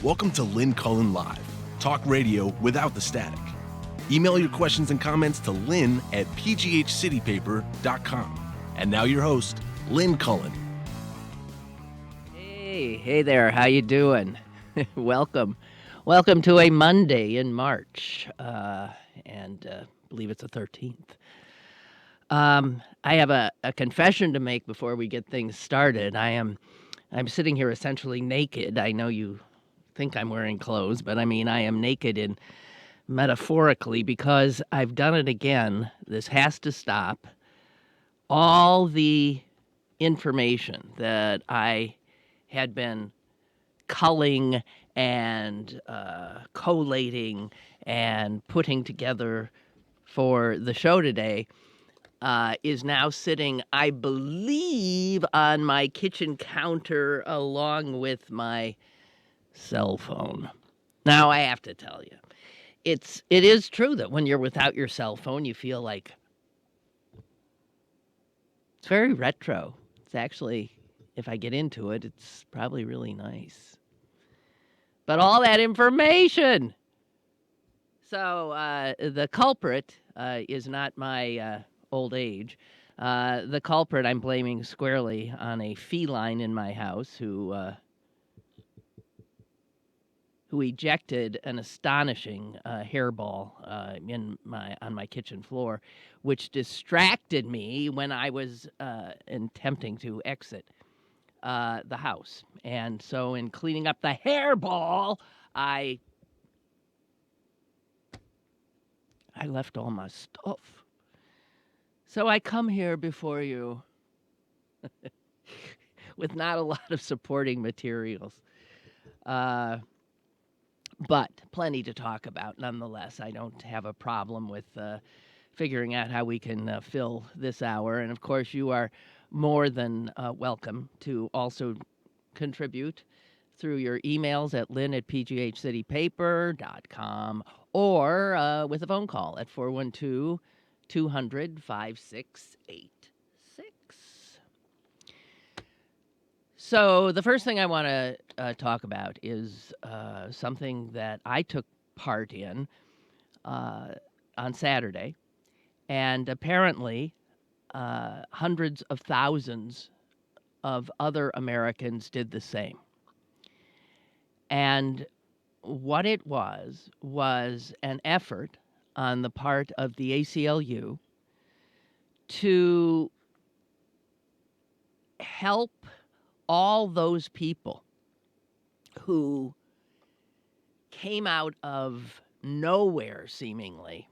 Welcome to Lynn Cullen Live, talk radio without the static. Email your questions and comments to lynn@pghcitypaper.com. And now your host, Lynn Cullen. Hey there, how you doing? Welcome to a Monday in March, and I believe it's the 13th. I have a confession to make before we get things started. I'm sitting here essentially naked. I know you think I'm wearing clothes, but I mean I am naked in metaphorically because I've done it again. This has to stop. All the information that I had been culling and collating and putting together for the show today is now sitting, I believe, on my kitchen counter along with my cell phone. Now, I have to tell you, it is true that when you're without your cell phone, you feel like it's very retro. It's actually, if I get into it, it's probably really nice. But all that information. So the culprit is not my old age. The culprit I'm blaming squarely on a feline in my house who ejected an astonishing hairball on my kitchen floor, which distracted me when I was attempting to exit the house. And so in cleaning up the hairball, I left all my stuff. So I come here before you with not a lot of supporting materials. But plenty to talk about nonetheless. I don't have a problem with figuring out how we can fill this hour. And of course, you are more than welcome to also contribute through your emails at lynn@pghcitypaper.com or with a phone call at 412-200-5686. So the first thing I want to talk about is something that I took part in on Saturday, and apparently hundreds of thousands of other Americans did the same. And what it was an effort on the part of the ACLU to help all those people who came out of nowhere, seemingly,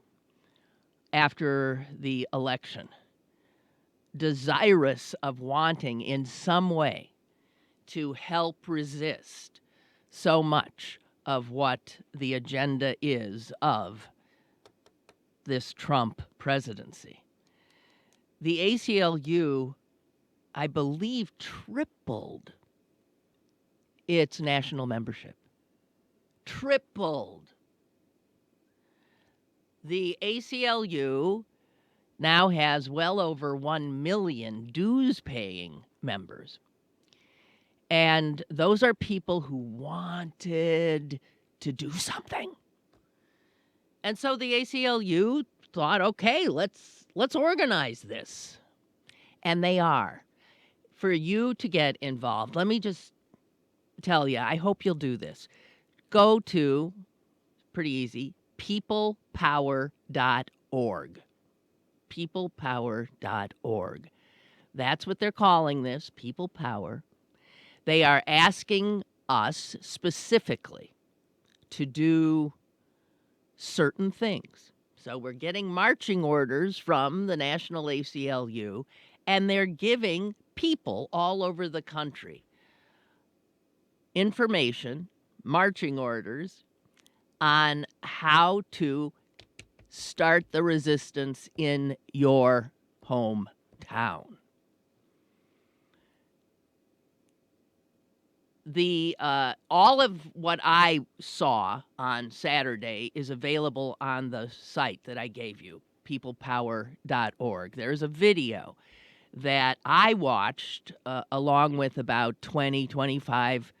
after the election, desirous of wanting in some way to help resist so much of what the agenda is of this Trump presidency. The ACLU, I believe, tripled its national membership. Tripled. The ACLU now has well over 1 million dues-paying members. And those are people who wanted to do something. And so the ACLU thought, okay, let's organize this. And they are. For you to get involved, let me just tell you, I hope you'll do this. Go to, pretty easy, peoplepower.org. Peoplepower.org. That's what they're calling this, People Power. They are asking us specifically to do certain things. So we're getting marching orders from the National ACLU, and they're giving people all over the country information, marching orders on how to start the resistance in your hometown. The all of what I saw on Saturday is available on the site that I gave you, peoplepower.org. There's a video that I watched along with about 20, 25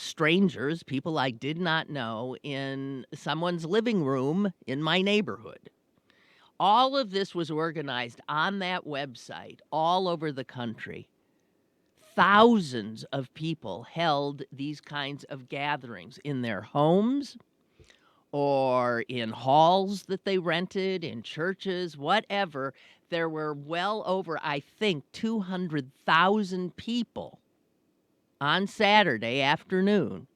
strangers, people I did not know, in someone's living room in my neighborhood. All of this was organized on that website all over the country. Thousands of people held these kinds of gatherings in their homes or in halls that they rented, in churches, whatever. There were well over, I think, 200,000 people on Saturday afternoon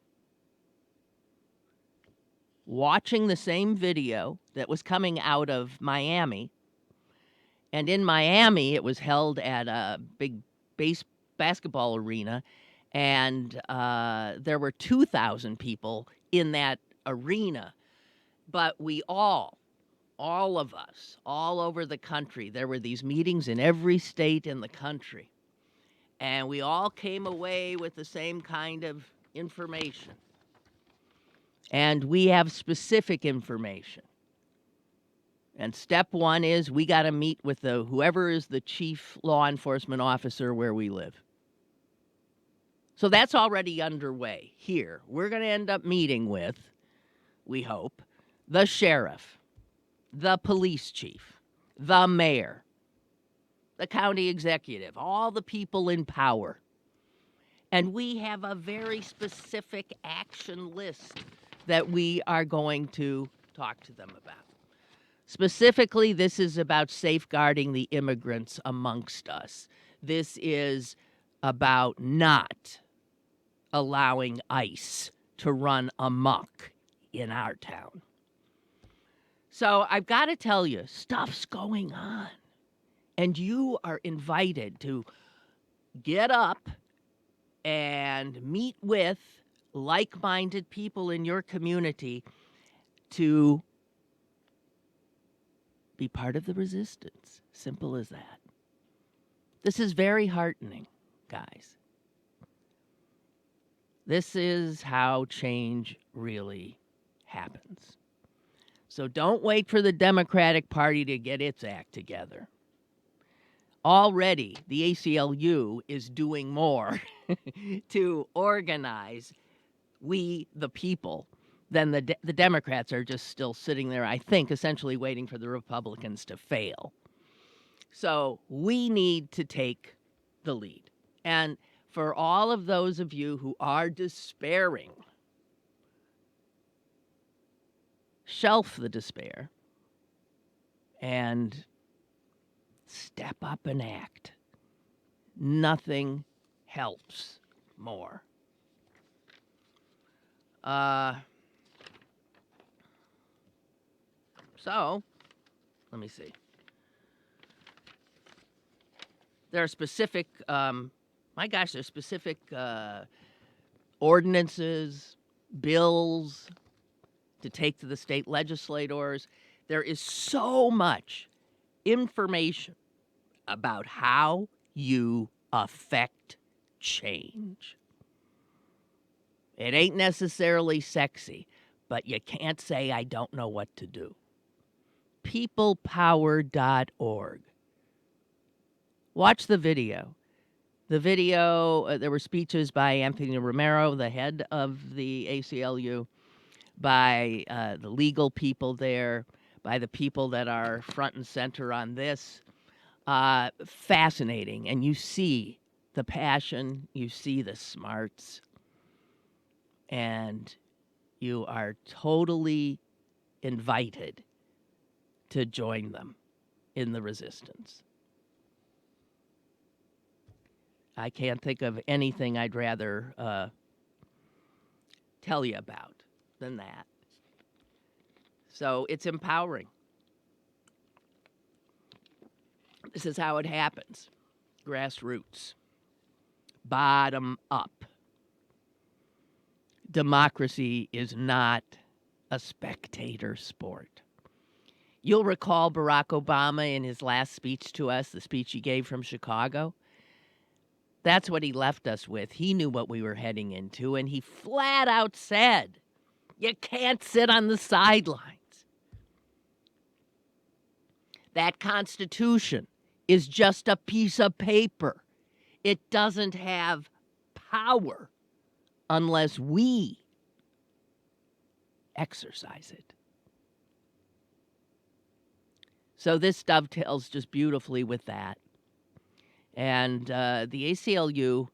watching the same video that was coming out of Miami. And in Miami, it was held at a big basketball arena, and there were 2,000 people in that arena. But we all of us, all over the country, there were these meetings in every state in the country, and we all came away with the same kind of information. And we have specific information. And step one is we got to meet with whoever is the chief law enforcement officer where we live. So that's already underway here. We're going to end up meeting with, we hope, the sheriff, the police chief, the mayor, the county executive, all the people in power. And we have a very specific action list that we are going to talk to them about. Specifically, this is about safeguarding the immigrants amongst us. This is about not allowing ICE to run amok in our town. So I've got to tell you, stuff's going on. And you are invited to get up and meet with like-minded people in your community to be part of the resistance. Simple as that. This is very heartening, guys. This is how change really happens. So don't wait for the Democratic Party to get its act together. Already, the ACLU is doing more to organize we, the people, than the Democrats are just still sitting there, I think, essentially waiting for the Republicans to fail. So we need to take the lead. And for all of those of you who are despairing, shelf the despair and step up and act. Nothing helps more. So, let me see. There are specific, there's specific ordinances, bills to take to the state legislators. There is so much information about how you affect change. It ain't necessarily sexy, but you can't say I don't know what to do. peoplepower.org. Watch the video. The video, there were speeches by Anthony Romero, the head of the ACLU, by the legal people there, by the people that are front and center on this. Fascinating. And you see the passion, you see the smarts, and you are totally invited to join them in the resistance. I can't think of anything I'd rather tell you about than that. So it's empowering. This is how it happens. Grassroots. Bottom up. Democracy is not a spectator sport. You'll recall Barack Obama in his last speech to us, the speech he gave from Chicago. That's what he left us with. He knew what we were heading into, and he flat out said, you can't sit on the sidelines. That Constitution is just a piece of paper. It doesn't have power unless we exercise it. So this dovetails just beautifully with that. And the ACLU,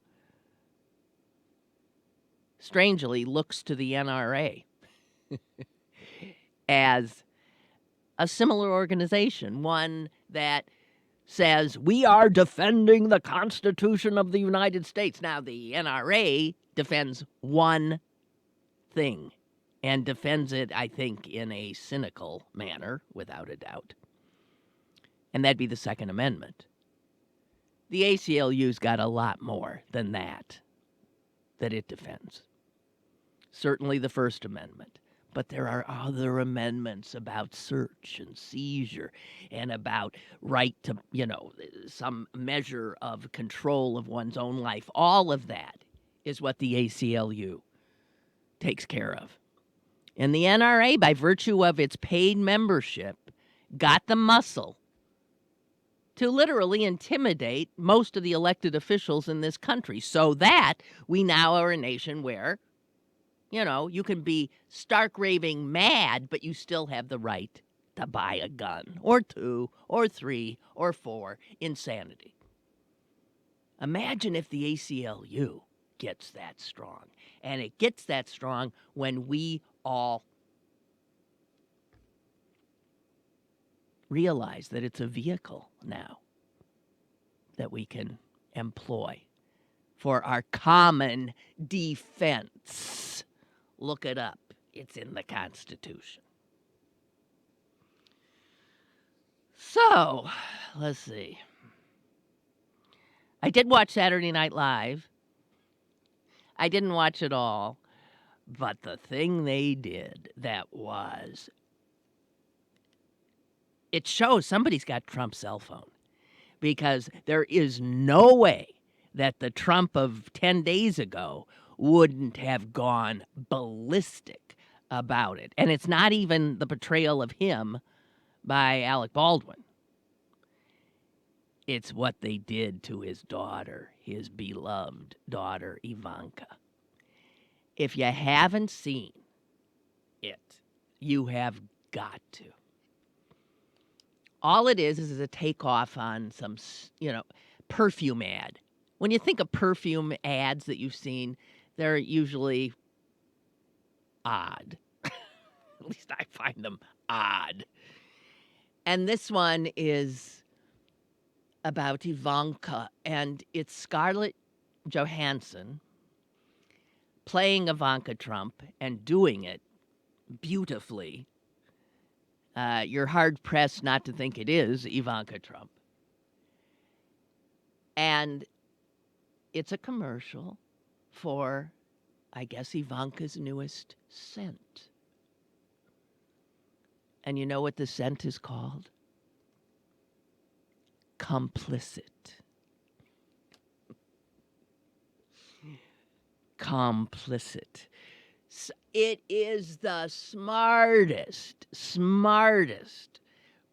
strangely, looks to the NRA as a similar organization, one that says, we are defending the Constitution of the United States. Now, the NRA defends one thing, and defends it, I think, in a cynical manner, without a doubt. And that'd be the Second Amendment. The ACLU's got a lot more than that it defends. Certainly the First Amendment. But there are other amendments about search and seizure and about right to, some measure of control of one's own life. All of that is what the ACLU takes care of. And the NRA, by virtue of its paid membership, got the muscle to literally intimidate most of the elected officials in this country, so that we now are a nation where, you can be stark raving mad, but you still have the right to buy a gun, or 2, or 3, or 4. Insanity. Imagine if the ACLU gets that strong. And it gets that strong when we all realize that it's a vehicle now that we can employ for our common defense. Look it up. It's in the Constitution. So, let's see. I did watch Saturday Night Live. I didn't watch it all, but the thing they did it shows somebody's got Trump's cell phone, because there is no way that the Trump of 10 days ago wouldn't have gone ballistic about it. And it's not even the portrayal of him by Alec Baldwin. It's what they did to his daughter, his beloved daughter, Ivanka. If you haven't seen it, you have got to. All it is a takeoff on some, perfume ad. When you think of perfume ads that you've seen, they're usually odd. At least I find them odd. And this one is about Ivanka, and it's Scarlett Johansson playing Ivanka Trump and doing it beautifully. You're hard-pressed not to think it is Ivanka Trump. And it's a commercial for, I guess, Ivanka's newest scent. And you know what the scent is called? Complicit. Complicit. It is the smartest,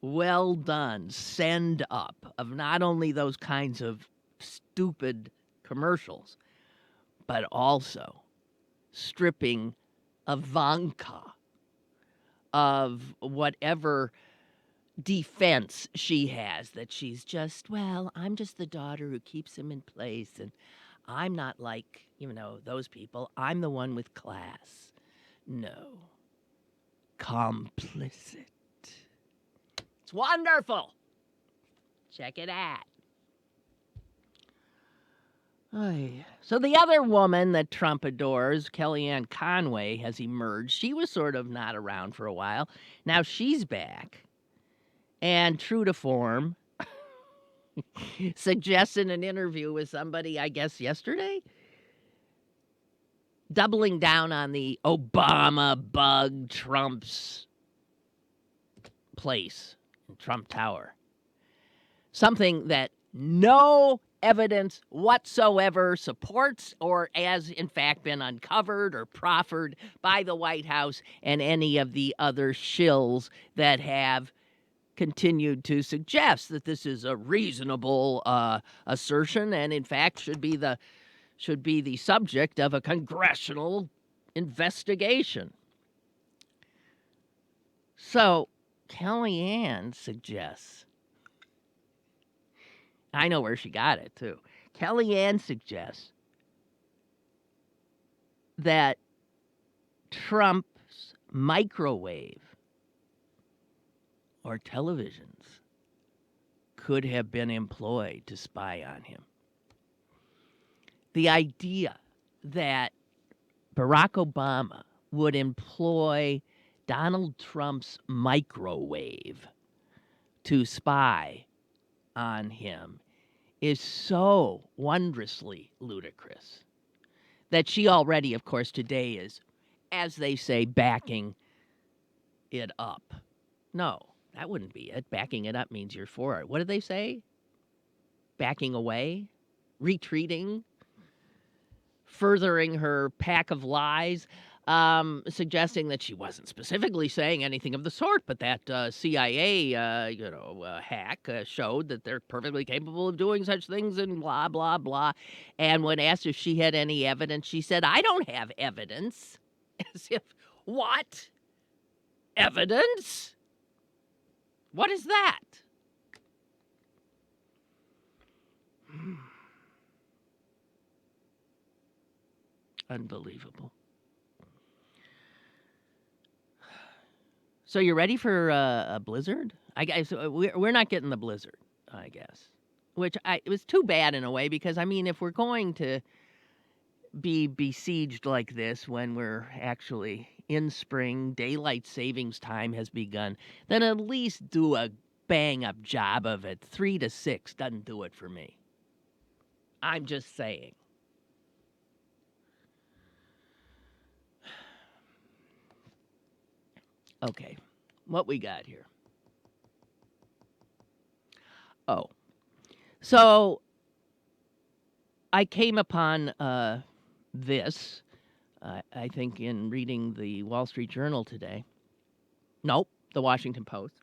well done send up of not only those kinds of stupid commercials, but also stripping Ivanka of whatever defense she has, that she's just, I'm just the daughter who keeps him in place, and I'm not like, those people. I'm the one with class. No. Complicit. It's wonderful. Check it out. So the other woman that Trump adores, Kellyanne Conway, has emerged. She was sort of not around for a while. Now she's back. And true to form, suggested an interview with somebody, I guess, yesterday, doubling down on the Obama bug Trump's place in Trump Tower. Something that no evidence whatsoever supports or has, in fact, been uncovered or proffered by the White House and any of the other shills that have continued to suggest that this is a reasonable assertion and, in fact, should be the should be the subject of a congressional investigation. So Kellyanne suggests, I know where she got it too. Kellyanne suggests that Trump's microwave or televisions could have been employed to spy on him. The idea that Barack Obama would employ Donald Trump's microwave to spy on him is so wondrously ludicrous that she already, of course, today is, as they say, backing it up. No, that wouldn't be it. Backing it up means you're for it. What did they say? Backing away? Retreating? Furthering her pack of lies? Suggesting that she wasn't specifically saying anything of the sort, but that CIA, hack showed that they're perfectly capable of doing such things and blah, blah, blah. And when asked if she had any evidence, she said, I don't have evidence. As if, what? Evidence? What is that? Unbelievable. So you're ready for a blizzard? I guess we're not getting the blizzard, I guess. It was too bad in a way because, I mean, if we're going to be besieged like this when we're actually in spring, daylight savings time has begun, then at least do a bang-up job of it. 3 to 6 doesn't do it for me. I'm just saying. Okay, what we got here? Oh, so I came upon this, I think, in reading the Wall Street Journal today. Nope, the Washington Post.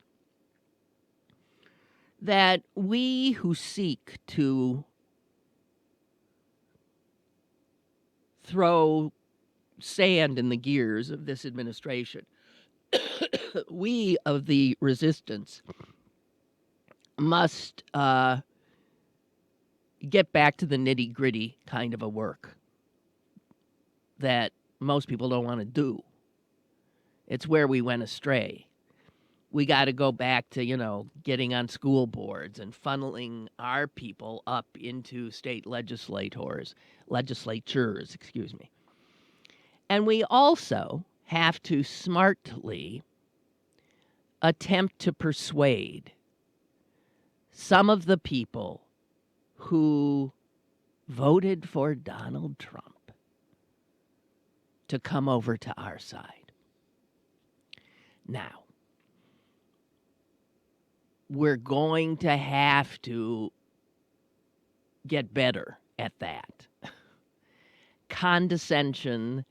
That we who seek to throw sand in the gears of this administration, we of the resistance must get back to the nitty-gritty kind of a work that most people don't want to do. It's where we went astray. We got to go back to, getting on school boards and funneling our people up into state legislatures, And we also have to smartly attempt to persuade some of the people who voted for Donald Trump to come over to our side. Now, we're going to have to get better at that. Condescension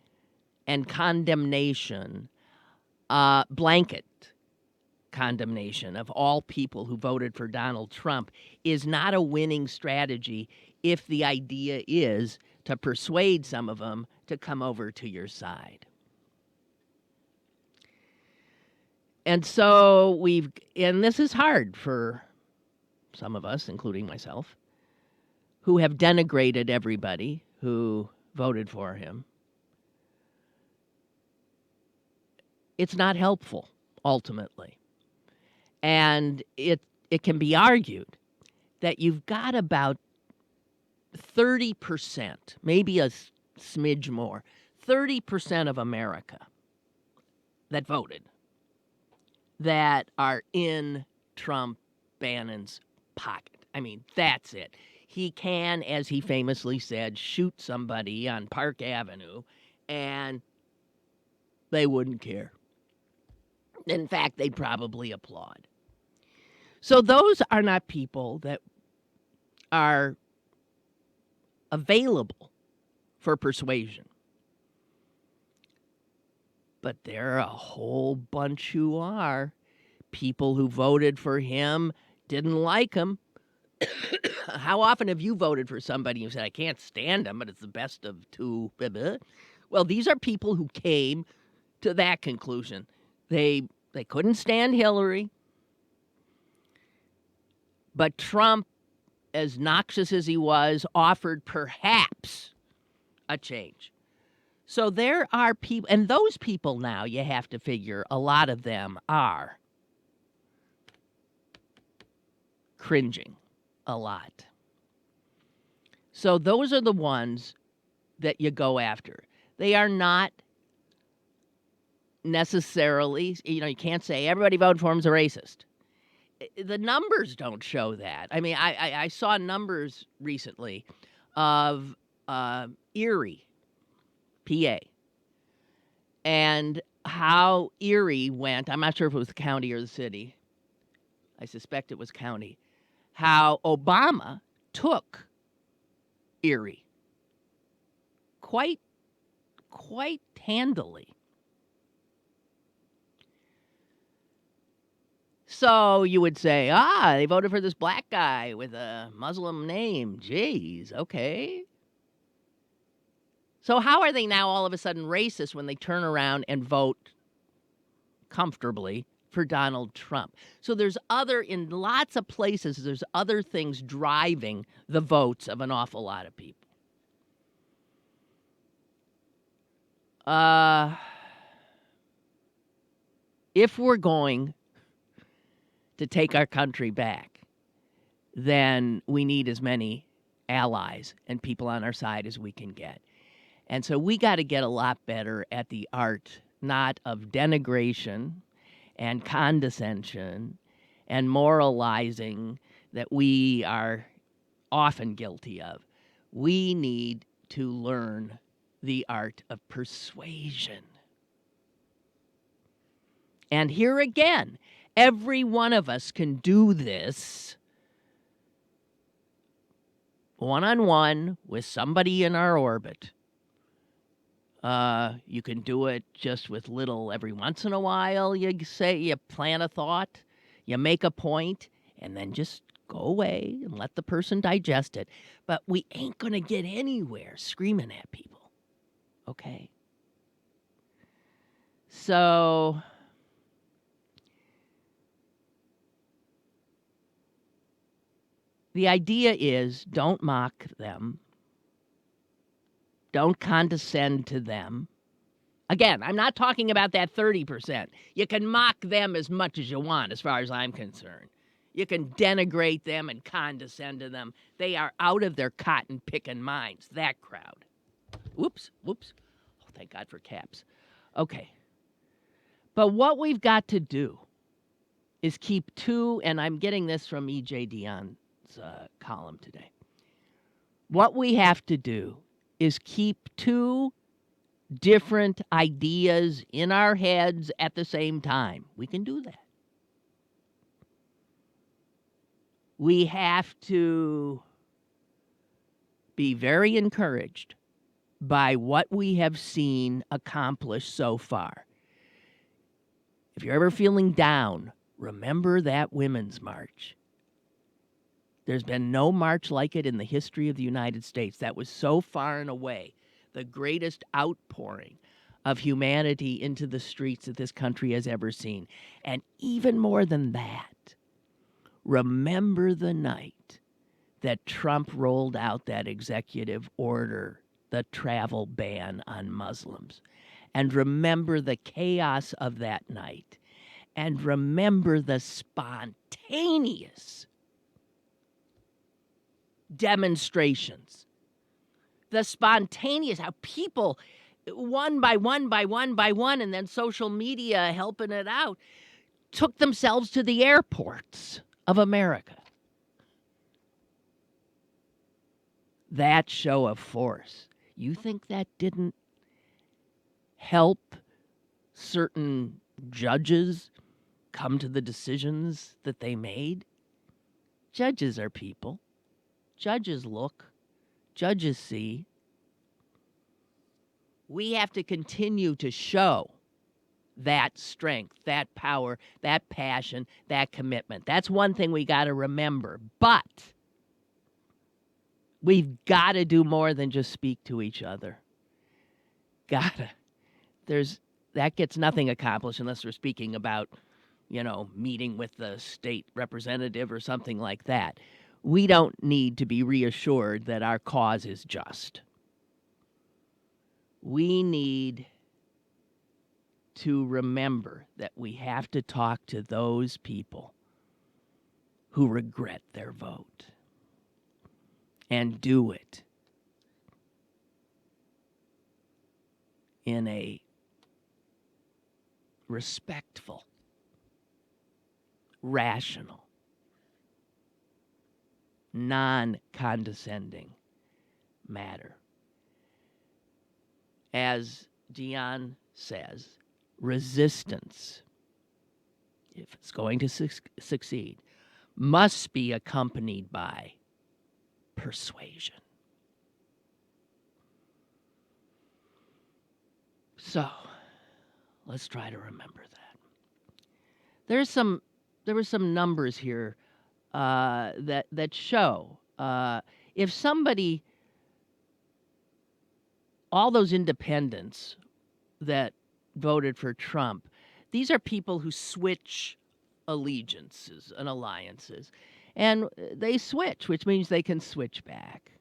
and condemnation, blanket condemnation of all people who voted for Donald Trump is not a winning strategy if the idea is to persuade some of them to come over to your side. And so and this is hard for some of us, including myself, who have denigrated everybody who voted for him. It's not helpful, ultimately. And it can be argued that you've got about 30%, maybe a smidge more, 30% of America that voted that are in Trump Bannon's pocket. I mean, that's it. He can, as he famously said, shoot somebody on Park Avenue and they wouldn't care. In fact, they'd probably applaud. So those are not people that are available for persuasion. But there are a whole bunch who are. People who voted for him, didn't like him, How often have you voted for somebody and you said, I can't stand them, but it's the best of two? Blah, blah. Well, these are people who came to that conclusion. They couldn't stand Hillary, but Trump, as noxious as he was, offered perhaps a change. So there are people, and those people now, you have to figure, a lot of them are cringing a lot. So those are the ones that you go after. They are not necessarily, you can't say everybody voted for him is a racist. The numbers don't show that. I mean, I saw numbers recently of Erie, PA, and how Erie went. I'm not sure if it was the county or the city. I suspect it was county. How Obama took Erie quite handily. So you would say, they voted for this black guy with a Muslim name. Jeez, okay. So how are they now all of a sudden racist when they turn around and vote comfortably for Donald Trump? So in lots of places, there's other things driving the votes of an awful lot of people. If we're going to take our country back, then we need as many allies and people on our side as we can get. And so we got to get a lot better at the art, not of denigration and condescension and moralizing that we are often guilty of. We need to learn the art of persuasion. And here again, every one of us can do this one-on-one with somebody in our orbit. You can do it just with little every once in a while. You plant a thought, you make a point, and then just go away and let the person digest it. But we ain't going to get anywhere screaming at people. Okay? So the idea is don't mock them. Don't condescend to them. Again, I'm not talking about that 30%. You can mock them as much as you want, as far as I'm concerned. You can denigrate them and condescend to them. They are out of their cotton-picking minds, that crowd. Whoops. Oh, thank God for caps. Okay. But what we've got to do is keep two, and I'm getting this from E.J. Dionne's column today. What we have to do is keep two different ideas in our heads at the same time. We can do that. We have to be very encouraged by what we have seen accomplished so far. If you're ever feeling down, remember that Women's March. There's been no march like it in the history of the United States. That was so far and away the greatest outpouring of humanity into the streets that this country has ever seen. And even more than that, remember the night that Trump rolled out that executive order, the travel ban on Muslims. And remember the chaos of that night. And remember the spontaneous demonstrations. The spontaneous, how people, one by one, and then social media helping it out, took themselves to the airports of America. That show of force. You think that didn't help certain judges come to the decisions that they made? Judges are people. Judges look. Judges see. We have to continue to show that strength, that power, that passion, that commitment. That's one thing we got to remember. But We've got to do more than just speak to each other. Gotta. That gets nothing accomplished unless we're speaking about, meeting with the state representative or something like that. We don't need to be reassured that our cause is just. We need to remember that we have to talk to those people who regret their vote and do it in a respectful, rational, non-condescending matter. As Dion says, resistance, if it's going to succeed, must be accompanied by persuasion. So, let's try to remember that. There were some numbers here that show if somebody, all those independents that voted for Trump, these are people who switch allegiances and alliances, and they switch, which means they can switch back.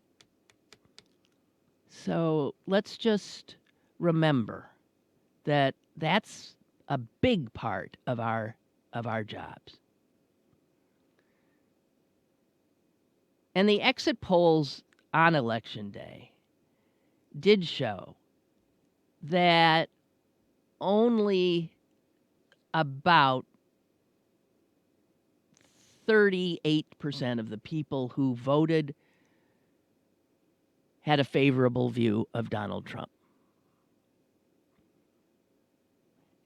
So let's just remember that that's a big part of our jobs. And the exit polls on Election Day did show that only about 38% of the people who voted had a favorable view of Donald Trump.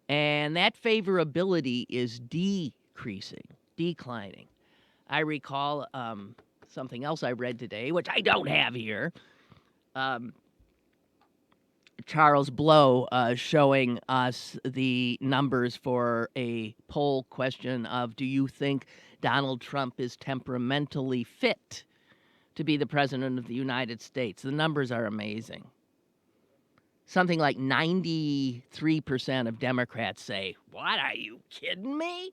And that favorability is declining. I recall something else I read today, which I don't have here. Charles Blow showing us the numbers for a poll question of, do you think Donald Trump is temperamentally fit to be the president of the United States? The numbers are amazing. Something like 93% of Democrats say, what, are you kidding me?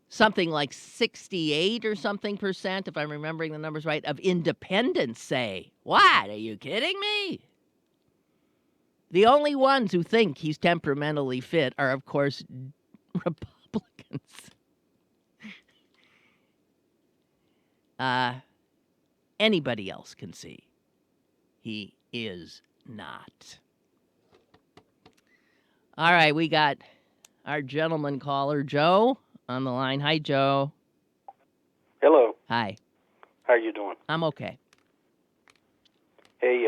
Something like 68 or something percent, if I'm remembering the numbers right, of independents say, what, are you kidding me? The only ones who think he's temperamentally fit are, of course, Republicans. Anybody else can see he is not. All right, we got our gentleman caller, Joe, on the line. Hi, Joe. Hello. Hi. How are you doing? I'm okay. Hey,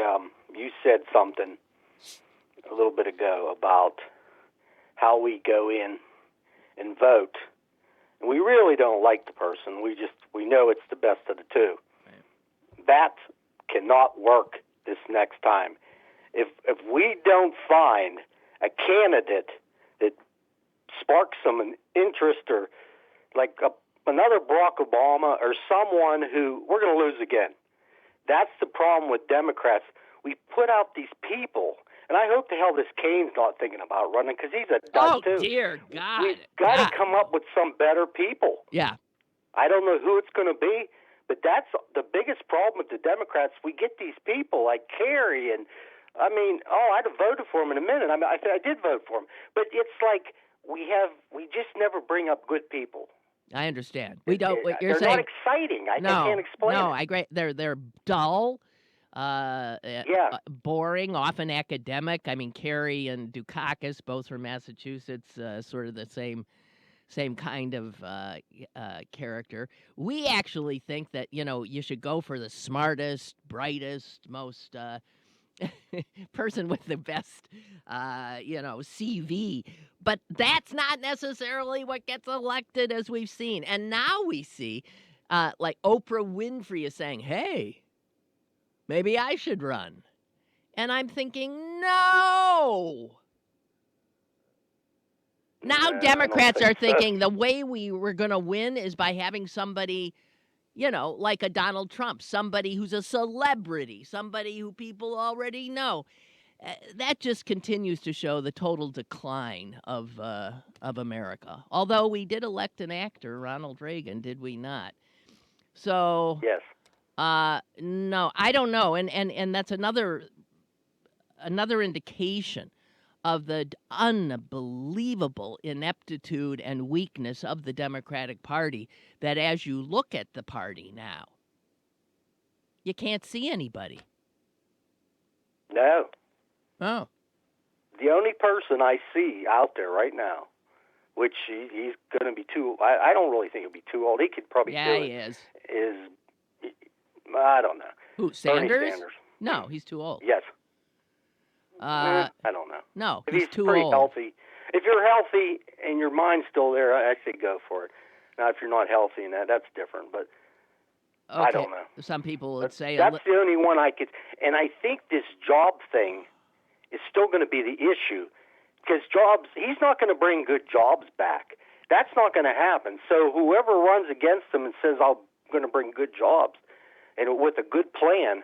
you said something a little bit ago about how we go in and vote. And we really don't like the person. We know it's the best of the two. Right. That cannot work this next time. If we don't find a candidate that sparks some interest, or like another Barack Obama or someone who, we're going to lose again. That's the problem with Democrats. We put out these people, and I hope to hell this Kane's not thinking about running, because he's a dud too. Oh, dear God. We've got to come up with some better people. Yeah. I don't know who it's going to be, but that's the biggest problem with the Democrats. We get these people like Kerry, and I'd have voted for him in a minute. I did vote for him, but it's like we just never bring up good people. I understand. We don't. What you're they're saying, not exciting. I can't explain. No, it. I agree. They're dull, boring, often academic. I mean, Kerry and Dukakis, both from Massachusetts, sort of the same kind of character. We actually think that you should go for the smartest, brightest, most person with the best, CV. But that's not necessarily what gets elected, as we've seen. And now we see, like Oprah Winfrey is saying, hey, maybe I should run. And I'm thinking, no. Now Democrats are thinking the way we were going to win is by having somebody like a Donald Trump, somebody who's a celebrity, somebody who people already know. That just continues to show the total decline of America. Although we did elect an actor, Ronald Reagan, did we not? So, Yes. no, I don't know, and that's another indication of the unbelievable ineptitude and weakness of the Democratic Party, that as you look at the party now, you can't see anybody. No. Oh. The only person I see out there right now, which he's going to be too, I don't really think he'll be too old. He could probably Yeah, do he it. is. I don't know. Who, Bernie Sanders? Sanders. No, he's too old. Yes. I don't know. No, If he's he's too pretty old. healthy. If you're healthy and your mind's still there, I say go for it. Now, if you're not healthy and that's different. But Okay. I don't know. Some people would say that's the only one I could. And I think this job thing is still going to be the issue, because jobs, he's not going to bring good jobs back. That's not going to happen. So whoever runs against him and says, I'm going to bring good jobs, and with a good plan,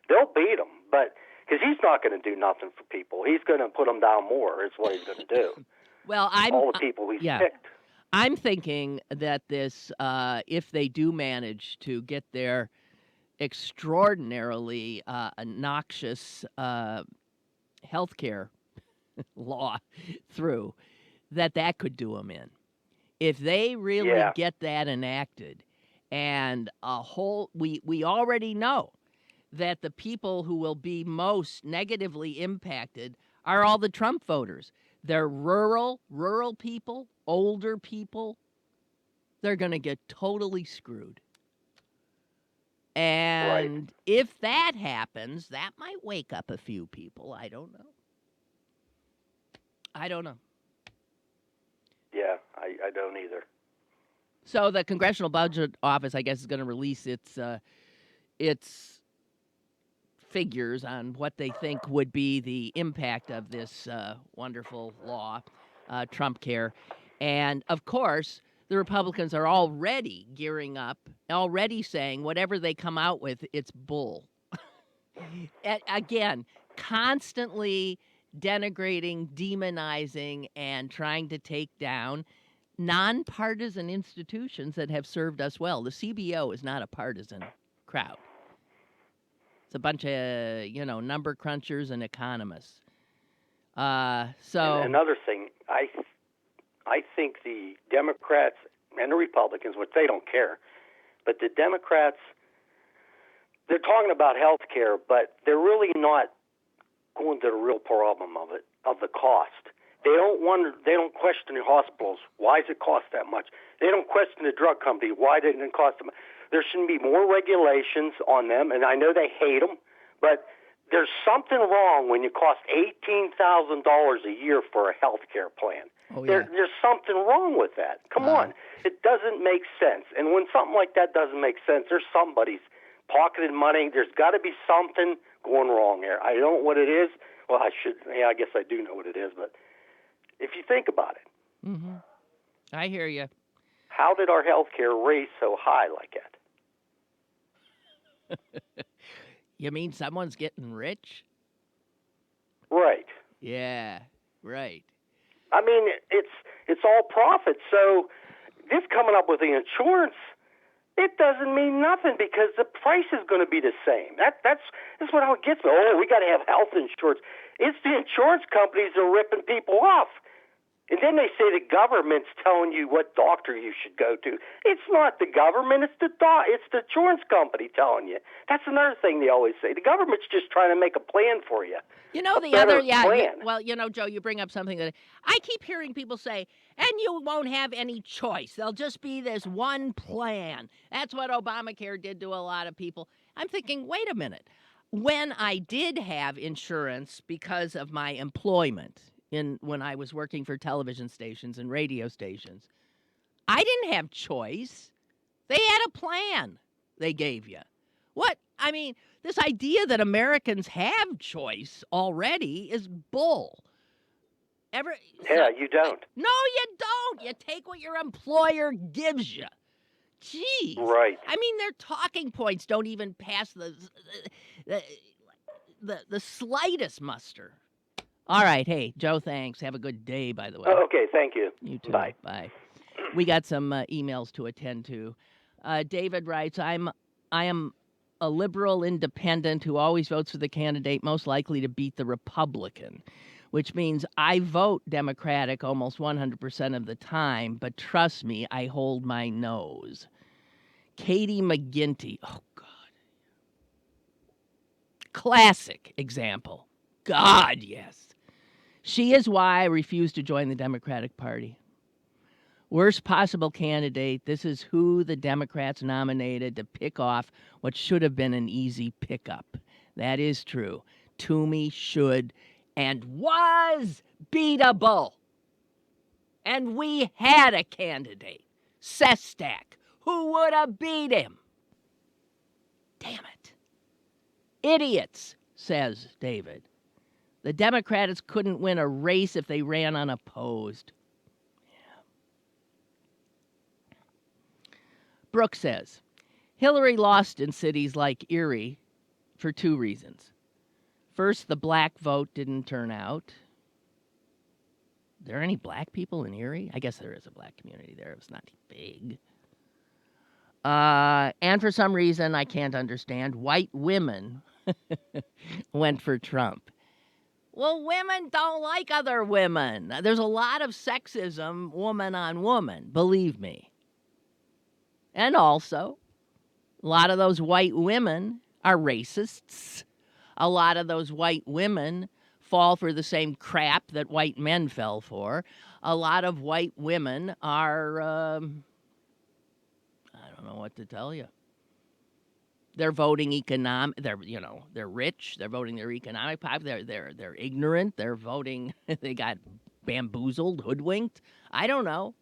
they'll beat him. But because he's not going to do nothing for people. He's going to put them down more is what he's going to do. Well, all the people he's picked. I'm thinking that this, if they do manage to get their extraordinarily noxious health care law through, that could do them in. If they really get that enacted, and we already know that the people who will be most negatively impacted are all the Trump voters. They're rural people, older people. They're going to get totally screwed. And if that happens, that might wake up a few people. I don't know. Yeah, I don't either. So the Congressional Budget Office, I guess, is going to release its figures on what they think would be the impact of this wonderful law, Trump Care. And, of course, the Republicans are already gearing up, already saying whatever they come out with, it's bull. Again, constantly denigrating, demonizing, and trying to take down nonpartisan institutions that have served us well. The CBO is not a partisan crowd. It's a bunch of, number crunchers and economists. And another thing, I think the Democrats and the Republicans, which they don't care, but the Democrats, they're talking about health care, but they're really not going to the real problem of it, of the cost. They don't question the hospitals. Why does it cost that much? They don't question the drug company. Why didn't it cost them? There should be more regulations on them, and I know they hate them, but there's something wrong when you cost $18,000 a year for a health care plan. Oh, yeah. There's something wrong with that. Come on. It doesn't make sense. And when something like that doesn't make sense, there's somebody's pocketed money. There's got to be something going wrong there. I don't know what it is. Well, I guess I do know what it is, but if you think about it. Mm-hmm. I hear you. How did our health care raise so high like that? You mean someone's getting rich? Right. Yeah, right. I mean, it's all profit. So this coming up with the insurance, it doesn't mean nothing because the price is going to be the same. That's what it gets me. Oh, we got to have health insurance. It's the insurance companies that are ripping people off. And then they say the government's telling you what doctor you should go to. It's not the government. It's the insurance company telling you. That's another thing they always say. The government's just trying to make a plan for you. Joe, you bring up something that I keep hearing people say, and you won't have any choice. There'll just be this one plan. That's what Obamacare did to a lot of people. I'm thinking, wait a minute. When I did have insurance because of my employment, when I was working for television stations and radio stations, I didn't have choice. They had a plan they gave you. What? I mean, this idea that Americans have choice already is bull. You don't. No, you don't. You take what your employer gives you. Jeez. Right. I mean, their talking points don't even pass the slightest muster. All right. Hey, Joe, thanks. Have a good day, by the way. Oh, okay, thank you. You too. Bye. Bye. We got some emails to attend to. David writes, I am a liberal independent who always votes for the candidate most likely to beat the Republican, which means I vote Democratic almost 100% of the time, but trust me, I hold my nose. Katie McGinty. Oh, God. Classic example. God, yes. She is why I refuse to join the Democratic Party. Worst possible candidate. This is who the Democrats nominated to pick off what should have been an easy pickup. That is true. Toomey should and was beatable. And we had a candidate, Sestak, who would have beat him. Damn it. Idiots, says David. The Democrats couldn't win a race if they ran unopposed. Brooke says, Hillary lost in cities like Erie for two reasons. First, the black vote didn't turn out. Are there any black people in Erie? I guess there is a black community there. It was not big. And for some reason I can't understand, white women went for Trump. Well, women don't like other women. There's a lot of sexism, woman on woman, believe me. And also, a lot of those white women are racists. A lot of those white women fall for the same crap that white men fell for. A lot of white women are, I don't know what to tell you. They're voting they're rich. They're voting their economic pop. They're ignorant. They're voting. They got bamboozled, hoodwinked. I don't know.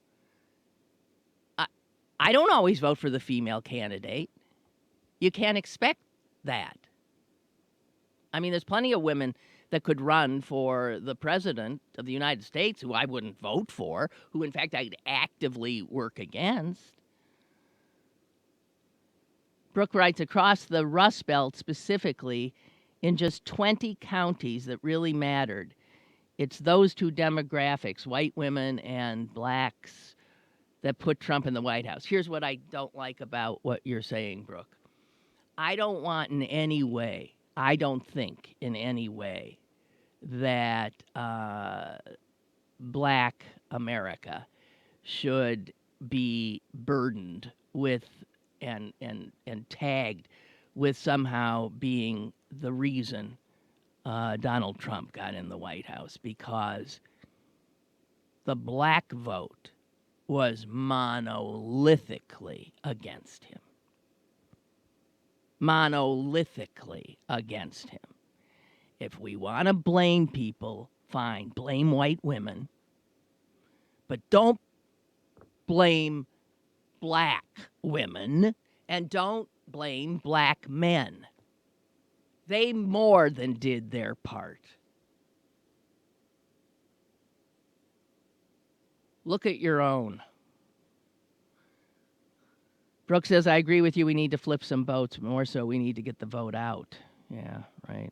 I don't always vote for the female candidate. You can't expect that. I mean, there's plenty of women that could run for the president of the United States who I wouldn't vote for, who in fact I'd actively work against. Brooke writes, across the Rust Belt specifically, in just 20 counties that really mattered, it's those two demographics, white women and blacks, that put Trump in the White House. Here's what I don't like about what you're saying, Brooke. I don't want in any way, I don't think in any way that black America should be burdened with and tagged with somehow being the reason Donald Trump got in the White House, because the black vote was monolithically against him. Monolithically against him. If we want to blame people, fine, blame white women, but don't blame black women and don't blame black men. They more than did their part. Look at your own. Brooke says, I agree with you. We need to flip some votes. More so, we need to get the vote out. Yeah, right.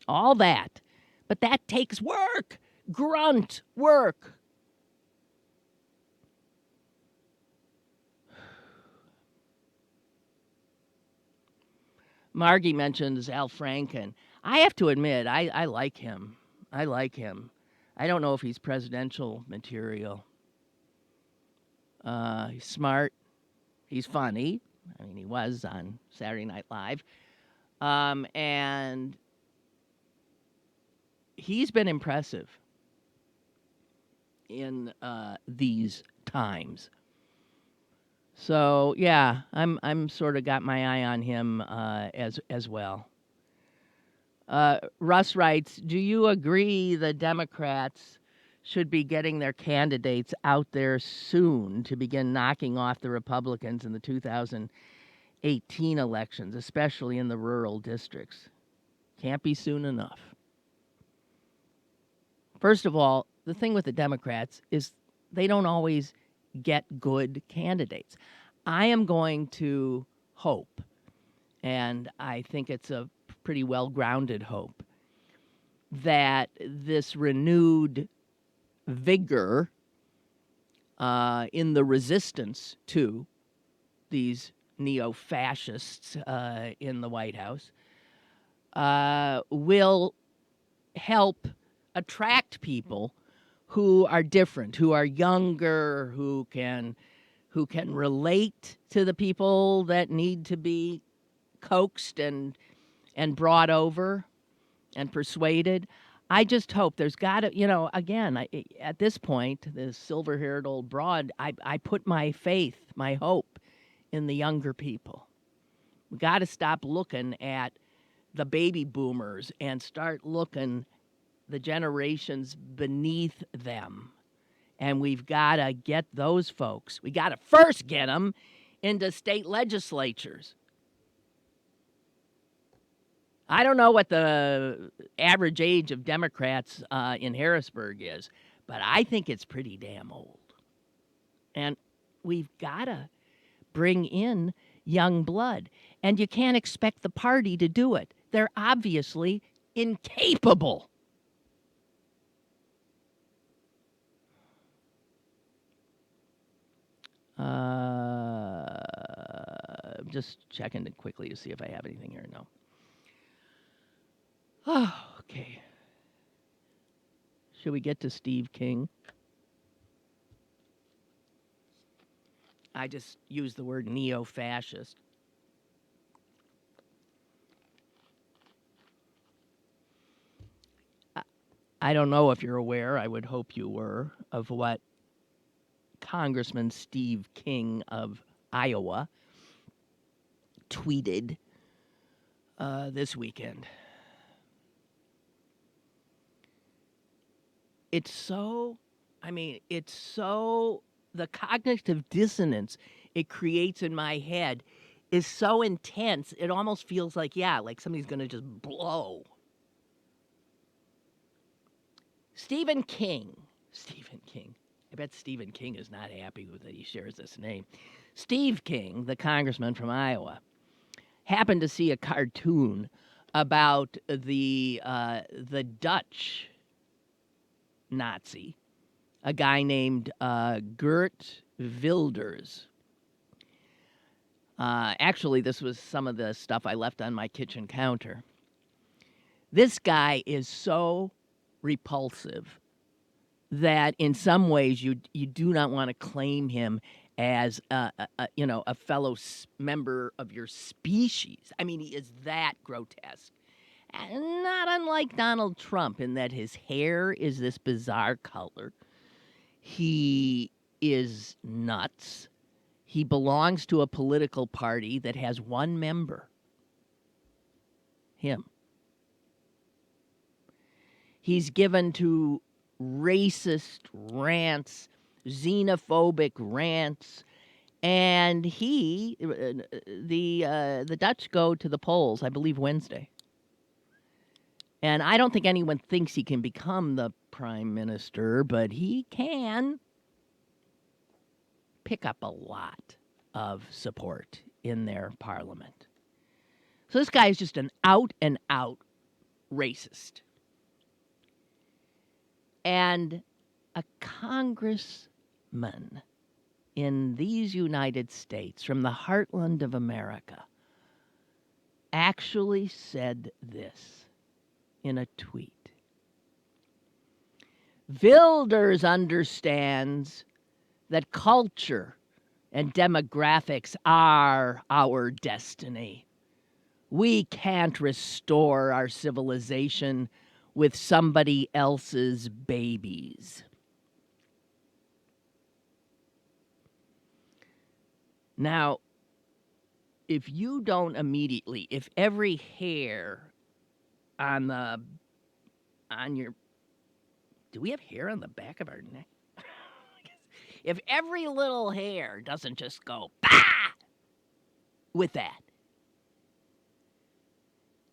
All that. But that takes work. Grunt work. Margie mentions Al Franken. I have to admit, I like him. I like him. I don't know if he's presidential material. He's smart. He's funny. I mean, he was on Saturday Night Live. And he's been impressive in these times. So yeah, I'm sort of got my eye on him as well. Russ writes, do you agree the Democrats should be getting their candidates out there soon to begin knocking off the Republicans in the 2018 elections, especially in the rural districts? Can't be soon enough. First of all, the thing with the Democrats is they don't always get good candidates. I am going to hope, and I think it's a pretty well-grounded hope, that this renewed vigor in the resistance to these neo-fascists in the White House will help attract people who are different, who are younger, who can relate to the people that need to be coaxed and brought over and persuaded. I just hope there's got to, again, at this point, this silver-haired old broad, I put my faith, my hope in the younger people. We got to stop looking at the baby boomers and start looking the generations beneath them. And we've got to get those folks. We got to first get them into state legislatures. I don't know what the average age of Democrats in Harrisburg is, but I think it's pretty damn old. And we've got to bring in young blood. And you can't expect the party to do it. They're obviously incapable. Just checking it quickly to see if I have anything here. No. Oh, okay. Should we get to Steve King? I just used the word neo-fascist. I don't know if you're aware, I would hope you were, of what Congressman Steve King of Iowa tweeted this weekend. It's so, the cognitive dissonance it creates in my head is so intense, it almost feels like somebody's going to just blow. Stephen King. I bet Stephen King is not happy with that he shares this name. Steve King, the congressman from Iowa, happened to see a cartoon about the Dutch Nazi, a guy named Geert Wilders. Actually, this was some of the stuff I left on my kitchen counter. This guy is so repulsive that in some ways you do not want to claim him as a fellow member of your species. I mean, he is that grotesque. And not unlike Donald Trump in that his hair is this bizarre color. He is nuts. He belongs to a political party that has one member. Him. He's given to racist rants, xenophobic rants, and the Dutch go to the polls, I believe, Wednesday. And I don't think anyone thinks he can become the prime minister, but he can pick up a lot of support in their parliament. So this guy is just an out-and-out racist. And a congressman in these United States from the heartland of America actually said this in a tweet. Wilders understands that culture and demographics are our destiny. We can't restore our civilization with somebody else's babies. Now, if you don't immediately, if every hair on your, do we have hair on the back of our neck? If every little hair doesn't just go, bah! With that.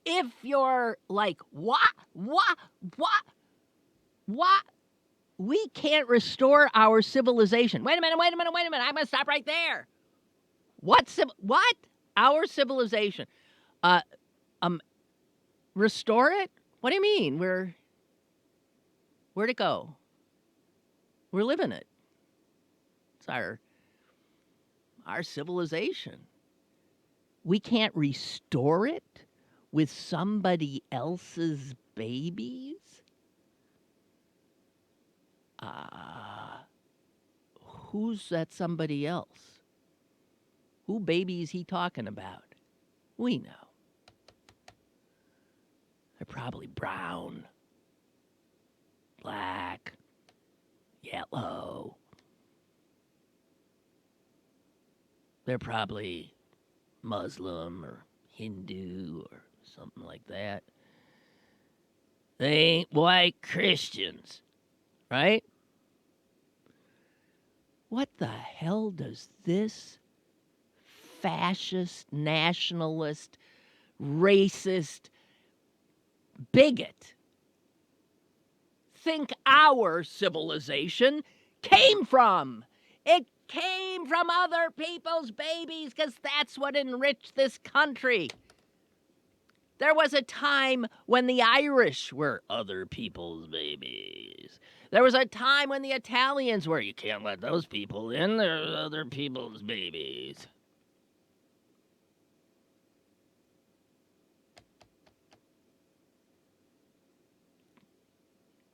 If you're like, what? We can't restore our civilization. Wait a minute. I'm going to stop right there. What? Our civilization. Uh, Restore it? What do you mean? Where'd it go? We're living it. It's our civilization. We can't restore it with somebody else's babies? Who's that somebody else? Who baby is he talking about? We know. They're probably brown, black, yellow. They're probably Muslim or Hindu or something like that. They ain't white Christians, right? What the hell does this fascist, nationalist, racist bigot think our civilization came from? It came from other people's babies because that's what enriched this country. There was a time when the Irish were other people's babies. There was a time when the Italians were, you can't let those people in, they're other people's babies.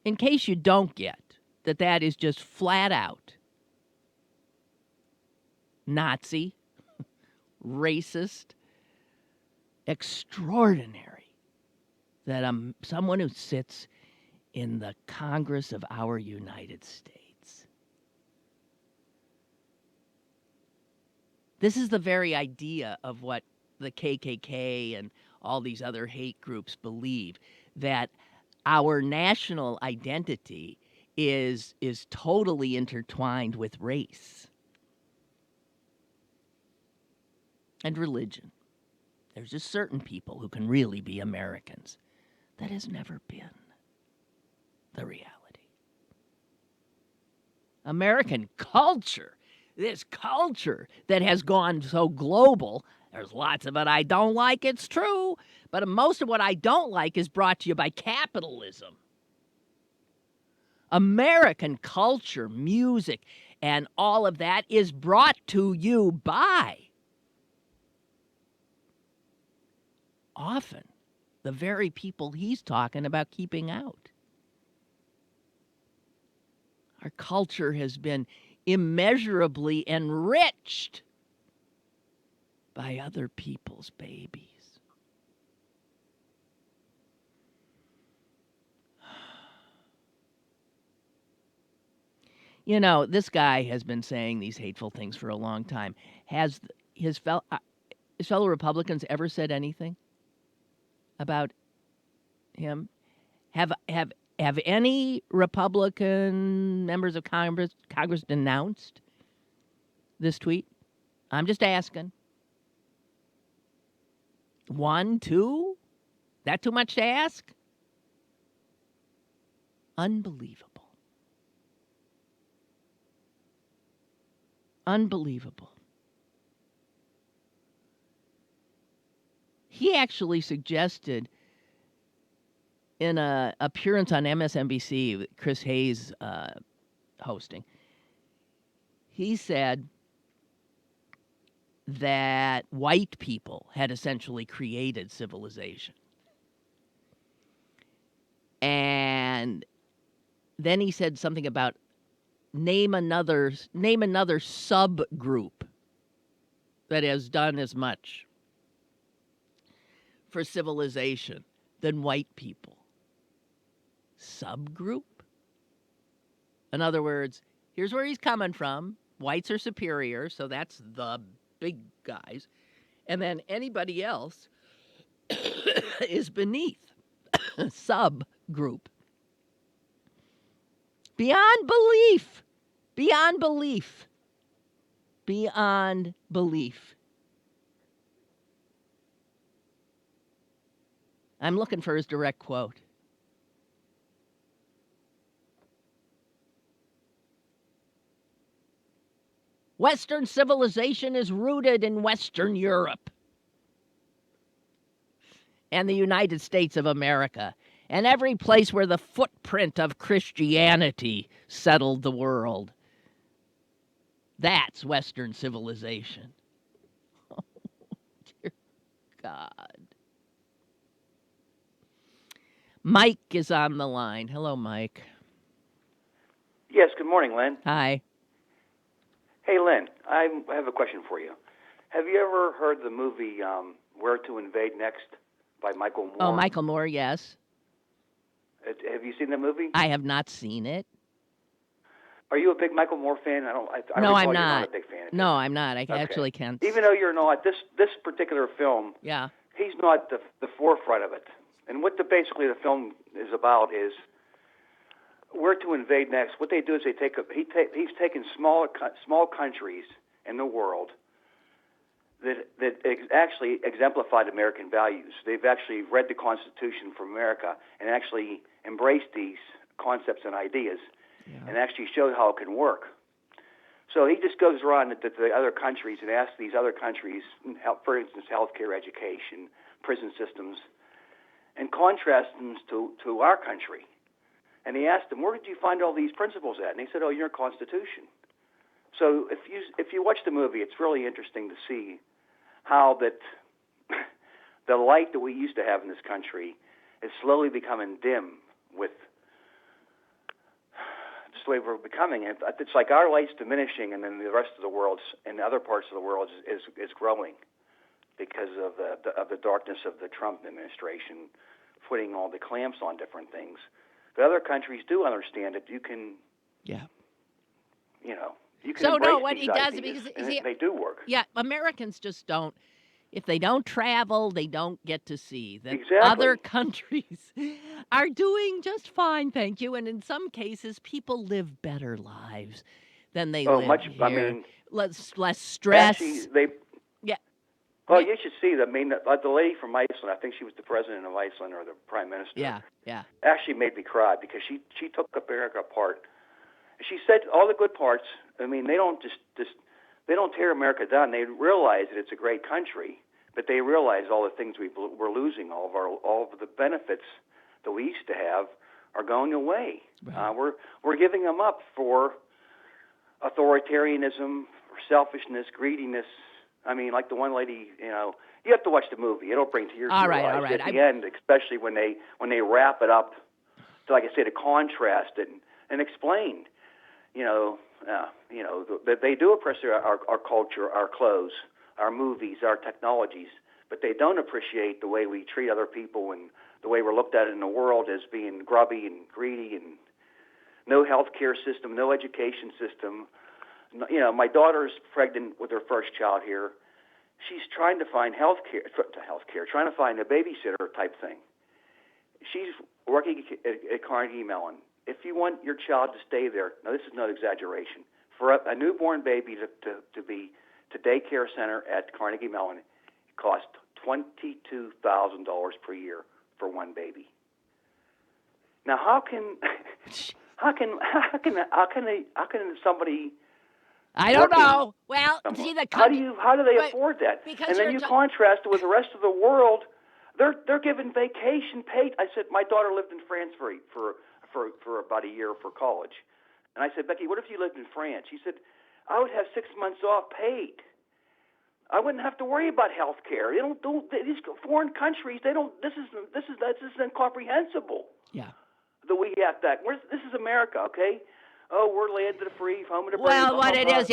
In case you don't get that is just flat out Nazi, racist, extraordinary, that someone who sits in the Congress of our United States. This is the very idea of what the KKK and all these other hate groups believe, that our national identity is totally intertwined with race and religion. There's just certain people who can really be Americans. That has never been the reality. American culture, this culture that has gone so global, there's lots of it I don't like, it's true, but most of what I don't like is brought to you by capitalism. American culture, music, and all of that is brought to you by often the very people he's talking about keeping out. Our culture has been immeasurably enriched by other people's babies. You know, this guy has been saying these hateful things for a long time. Has his fellow Republicans ever said anything about him? Have any Republican members of Congress denounced this tweet? I'm just asking. 1, 2? That too much to ask? Unbelievable. Unbelievable. He actually suggested in an appearance on MSNBC with Chris Hayes hosting, he said that white people had essentially created civilization. And then he said something about name another subgroup that has done as much for civilization than white people. Subgroup? In other words, here's where he's coming from. Whites are superior, so that's the big guys. And then anybody else is beneath. Subgroup. Beyond belief. Beyond belief. Beyond belief. I'm looking for his direct quote. Western civilization is rooted in Western Europe and the United States of America and every place where the footprint of Christianity settled the world. That's Western civilization. Oh, dear God. Mike is on the line. Hello, Mike. Yes, good morning, Lynn. Hi. Hey, Lynn, I have a question for you. Have you ever heard the movie Where to Invade Next by Michael Moore? Oh, Michael Moore, yes. Have you seen the movie? I have not seen it. Are you a big Michael Moore fan? I No, recall I'm you're not. not a big fan of No, his. I'm not. I Okay. actually can't. Even though you're not, this particular film, Yeah. he's not the forefront of it. And what basically the film is about is Where to Invade Next. What they do is he's taken small countries in the world that actually exemplified American values. They've actually read the Constitution for America and actually embraced these concepts and ideas and actually showed how it can work. So he just goes around to the other countries and asks these other countries, for instance, healthcare, education, prison systems, and contrasts them to our country. And he asked them, where did you find all these principles at? And they said, oh, your Constitution. So if you watch the movie, it's really interesting to see how that the light that we used to have in this country is slowly becoming dim with just the way we're becoming. It's like our light's diminishing, and then the rest of the world and other parts of the world is growing because of the darkness of the Trump administration putting all the clamps on different things. But other countries do understand that you can, you can So, embrace no, what these he does, ideas, because and they do work. Yeah, Americans just don't. If they don't travel, they don't get to see that Exactly. other countries are doing just fine, thank you. And in some cases, people live better lives than they live here. I mean, less stress. Actually, yeah. Well, you should see that. I mean, the lady from Iceland, I think she was the president of Iceland or the prime minister. Yeah. Actually made me cry because she took America apart. She said all the good parts. I mean, they don't they don't tear America down. They realize that it's a great country, but they realize all the things we're losing. All of the benefits that we used to have are going away. Right. We're giving them up for authoritarianism, for selfishness, greediness. I mean, like the one lady, you have to watch the movie. It'll bring tears to your eyes. All right. At the end, especially when they wrap it up, to, like I say, to contrast it and explain, that they do oppress our culture, our clothes, our movies, our technologies, but they don't appreciate the way we treat other people and the way we're looked at in the world as being grubby and greedy and no health care system, no education system. My daughter's pregnant with her first child here. She's trying to find trying to find a babysitter type thing. She's working at Carnegie Mellon. If you want your child to stay there, now this is no exaggeration, for a newborn baby to be to daycare center at Carnegie Mellon, it costs $22,000 per year for one baby. Now, how can somebody? I don't know. Well, see the how do they afford that? And then you contrast it with the rest of the world. They're given vacation paid. I said my daughter lived in France for about a year for college, and I said, Becky, what if you lived in France? She said, I would have 6 months off paid. I wouldn't have to worry about health care. They don't do these foreign countries. They don't. This is incomprehensible. Yeah. The we have that. This is America, okay? Oh, we're land of the free, home of the brave. Well, what it is,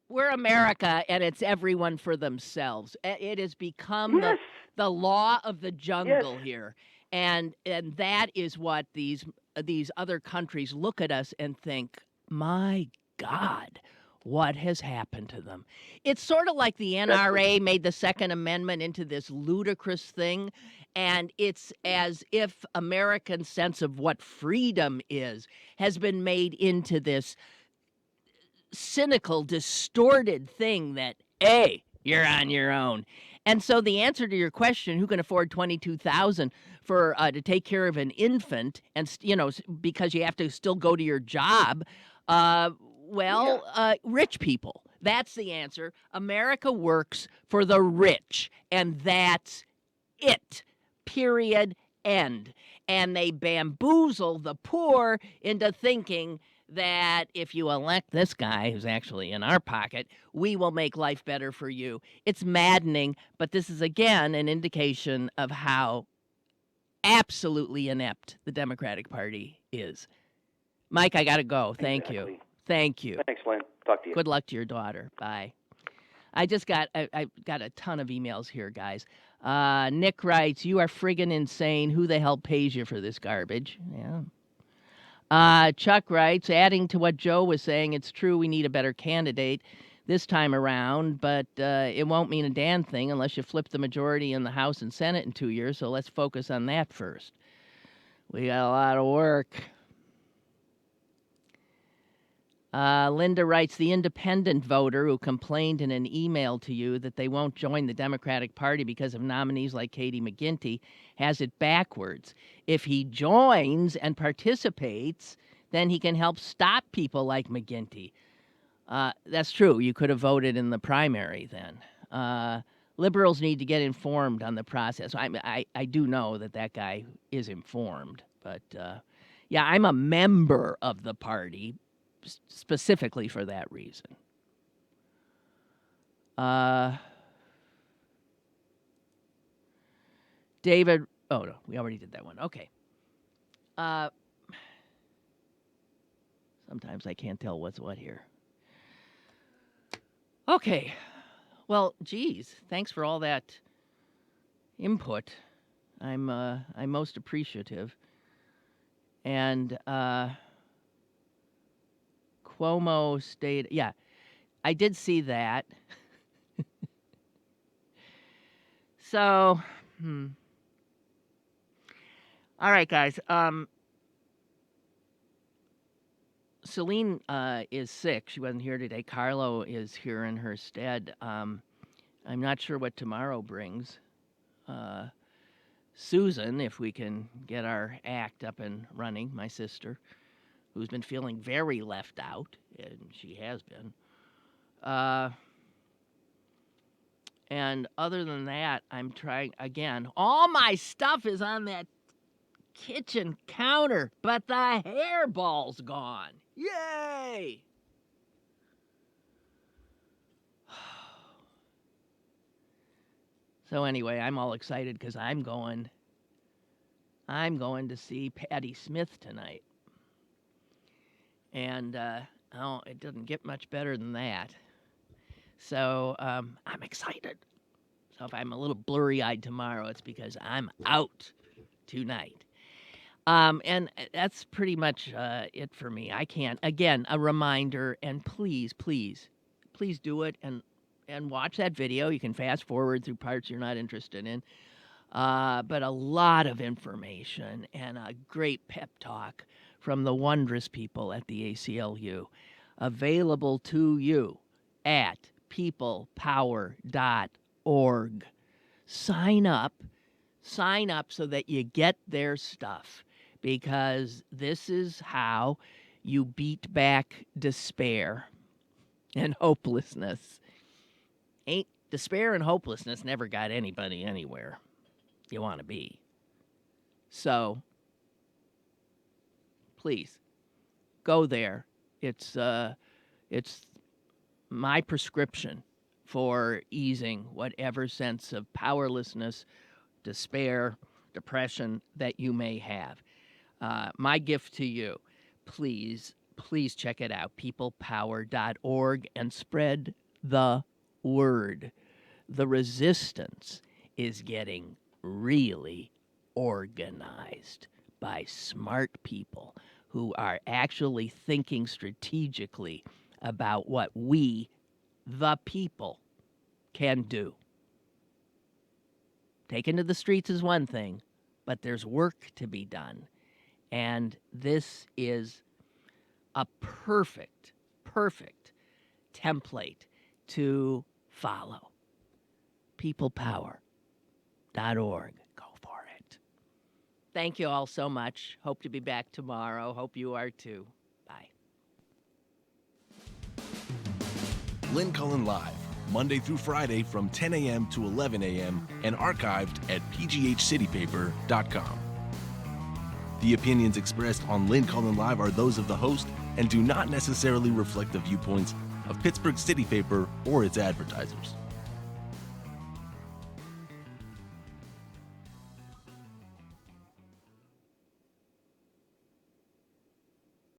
we're America, and it's everyone for themselves. It has become the law of the jungle here, and that is what these other countries look at us and think, my God, what has happened to them? It's sort of like the NRA made the Second Amendment into this ludicrous thing, and it's as if American sense of what freedom is has been made into this cynical, distorted thing that, hey, you're on your own. And so the answer to your question, who can afford $22,000 for to take care of an infant, and because you have to still go to your job, rich people. That's the answer. America works for the rich, and that's it. Period. End. And they bamboozle the poor into thinking that if you elect this guy who's actually in our pocket, we will make life better for you. It's maddening, but this is again an indication of how absolutely inept the Democratic Party is. Mike, I got to go. Thank you. Exactly. Thank you. Thanks, Lynn. Talk to you. Good luck to your daughter. Bye. I got a ton of emails here, guys. Nick writes, "You are friggin' insane. Who the hell pays you for this garbage?" Yeah. Chuck writes, "Adding to what Joe was saying, it's true we need a better candidate this time around, but it won't mean a damn thing unless you flip the majority in the House and Senate in 2 years, so let's focus on that first. We got a lot of work." Linda writes, "The independent voter who complained in an email to you that they won't join the Democratic Party because of nominees like Katie McGinty has it backwards. If he joins and participates, then he can help stop people like McGinty." That's true. You could have voted in the primary then. Liberals need to get informed on the process. I do know that guy is informed, but yeah, I'm a member of the party specifically for that reason. David, oh no, we already did that one. Okay. Sometimes I can't tell what's what here. Okay. Well, geez, thanks for all that input. I'm most appreciative. And Cuomo stayed. Yeah, I did see that. So, all right, guys. Celine is sick. She wasn't here today. Carlo is here in her stead. I'm not sure what tomorrow brings. Susan, if we can get our act up and running, my sister, who's been feeling very left out, and she has been. And other than that, I'm trying, again, all my stuff is on that kitchen counter, but the hairball's gone. Yay! So anyway, I'm all excited because I'm going to see Patti Smith tonight. And it doesn't get much better than that. So I'm excited. So if I'm a little blurry-eyed tomorrow, it's because I'm out tonight. And that's pretty much it for me. I can't. Again, a reminder, and please do it and watch that video. You can fast forward through parts you're not interested in. But a lot of information and a great pep talk from the wondrous people at the ACLU, available to you at peoplepower.org. Sign up so that you get their stuff, because this is how you beat back despair and hopelessness. Despair and hopelessness never got anybody anywhere you want to be. So please go there. It's my prescription for easing whatever sense of powerlessness, despair, depression that you may have. My gift to you, please check it out, peoplepower.org, and spread the word. The resistance is getting really organized by smart people who are actually thinking strategically about what we, the people, can do. Taking to the streets is one thing, but there's work to be done. And this is a perfect template to follow. peoplepower.org. Go for it. Thank you all so much. Hope to be back tomorrow. Hope you are too. Bye. Lynn Cullen Live, Monday through Friday from 10 a.m. to 11 a.m. and archived at pghcitypaper.com. The opinions expressed on Lynn Cullen Live are those of the host and do not necessarily reflect the viewpoints of Pittsburgh City Paper or its advertisers.